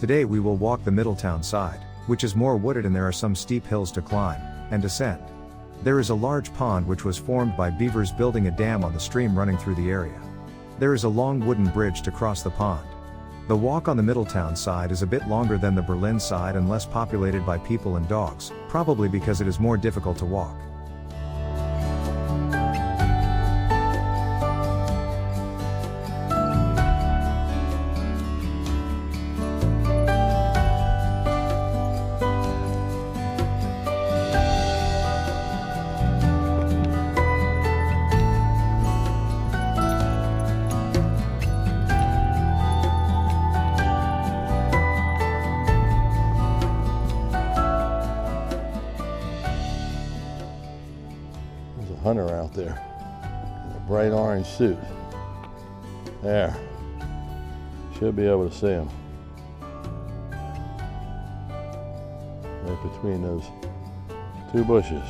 Today we will walk the Middletown Side, which is more wooded and there are some steep hills to climb and descend. There is a large pond which was formed by beavers building a dam on the stream running through the area. There is a long wooden bridge to cross the pond. The walk on the Middletown Side is a bit longer than the Berlin side and less populated by people and dogs, probably because it is more difficult to walk. Hunter out there in a bright orange suit. There. Should be able to see him. Right between those two bushes.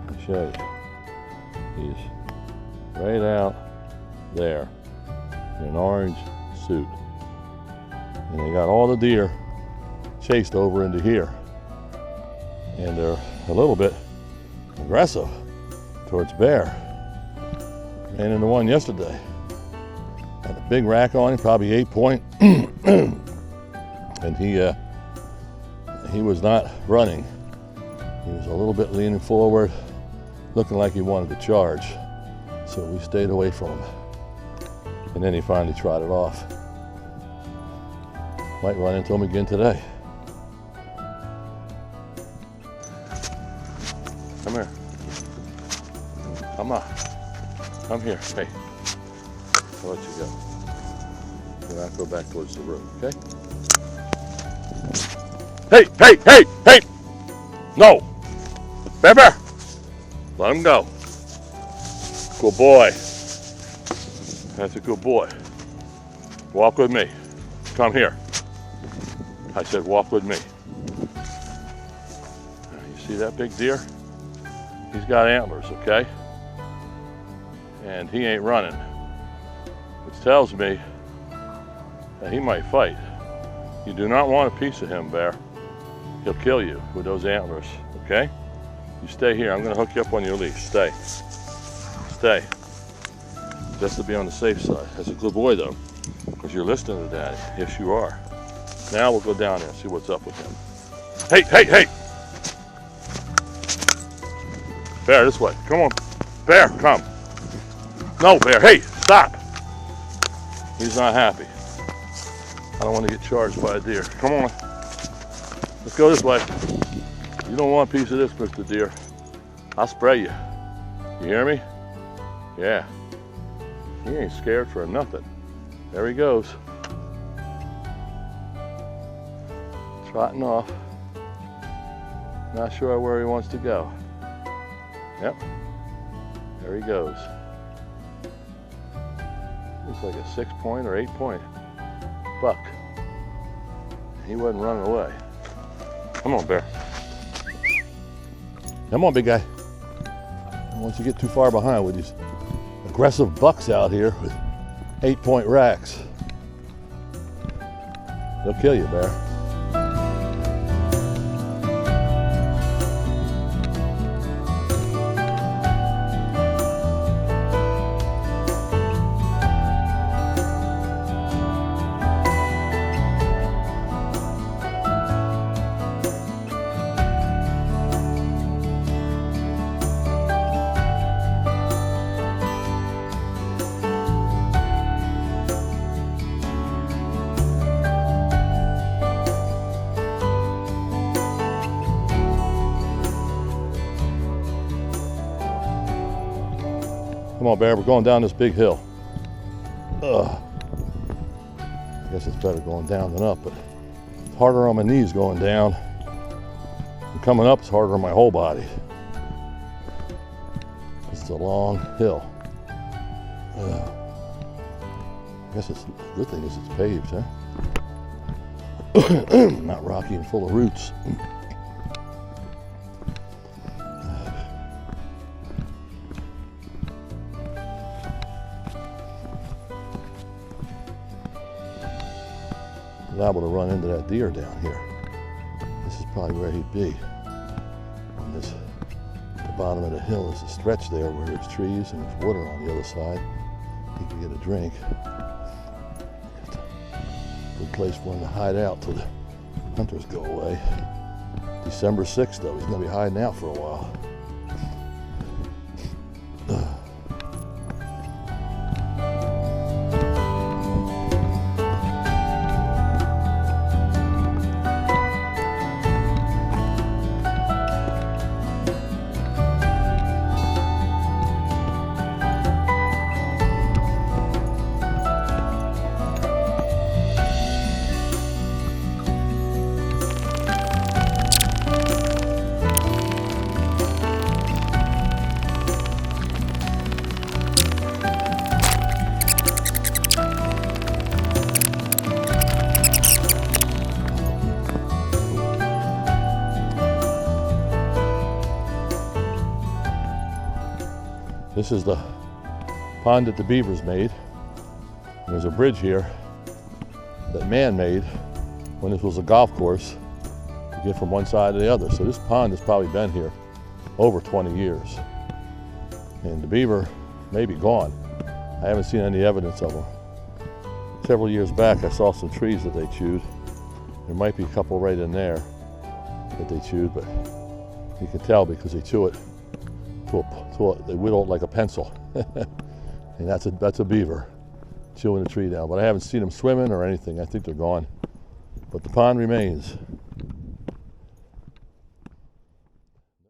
I'll show you. He's right out there in an orange suit. And they got all the deer chased over into here. And they're a little bit aggressive towards bear. Ran into one yesterday. Had a big rack on him, probably 8 point. And he was not running. He was a little bit leaning forward, looking like he wanted to charge. So we stayed away from him. And then he finally trotted off. Might run into him again today. Come here. Come on. Come here. Hey. I'll let you go. Then I'll go back towards the road, okay? Hey, hey, hey, hey! No! Bear, bear! Let him go. Good boy. That's a good boy. Walk with me. Come here. I said walk with me. You see that big deer? He's got antlers, okay? And he ain't running, which tells me that he might fight. You do not want a piece of him, bear. He'll kill you with those antlers, okay? You stay here. I'm gonna hook you up on your leash. Stay. Stay. Just to be on the safe side. That's a good boy, though, because you're listening to Daddy. Yes, you are. Now we'll go down there and see what's up with him. Hey, hey, hey! Bear, this way. Come on. Bear, come. No, Bear. Hey, stop. He's not happy. I don't want to get charged by a deer. Come on. Let's go this way. You don't want a piece of this, Mr. Deer. I'll spray you. You hear me? Yeah. He ain't scared for nothing. There he goes. Trotting off. Not sure where he wants to go. Yep, there he goes. Looks like a 6 point or 8 point buck. He wasn't running away. Come on, bear. Come on, big guy. Don't want you to get too far behind with these aggressive bucks out here with 8 point racks. They'll kill you, bear. Come on, bear, we're going down this big hill. Ugh. I guess it's better going down than up, but it's harder on my knees going down. And coming up, it's harder on my whole body. It's a long hill. Ugh. I guess it's, the good thing is it's paved, huh? Not rocky and full of roots. liable to run into that deer down here. This is probably where he'd be. And this, the bottom of the hill is a stretch there where there's trees and there's water on the other side. He could get a drink. Good place for him to hide out till the hunters go away. December 6th though, he's gonna be hiding out for a while. This is the pond that the beavers made. There's a bridge here that man made when this was a golf course to get from one side to the other. So this pond has probably been here over 20 years. And the beaver may be gone. I haven't seen any evidence of them. Several years back I saw some trees that they chewed. There might be a couple right in there that they chewed, but you can tell because they chew it. They whittle it like a pencil. And that's a beaver chewing the tree down. But I haven't seen them swimming or anything. I think they're gone. But the pond remains.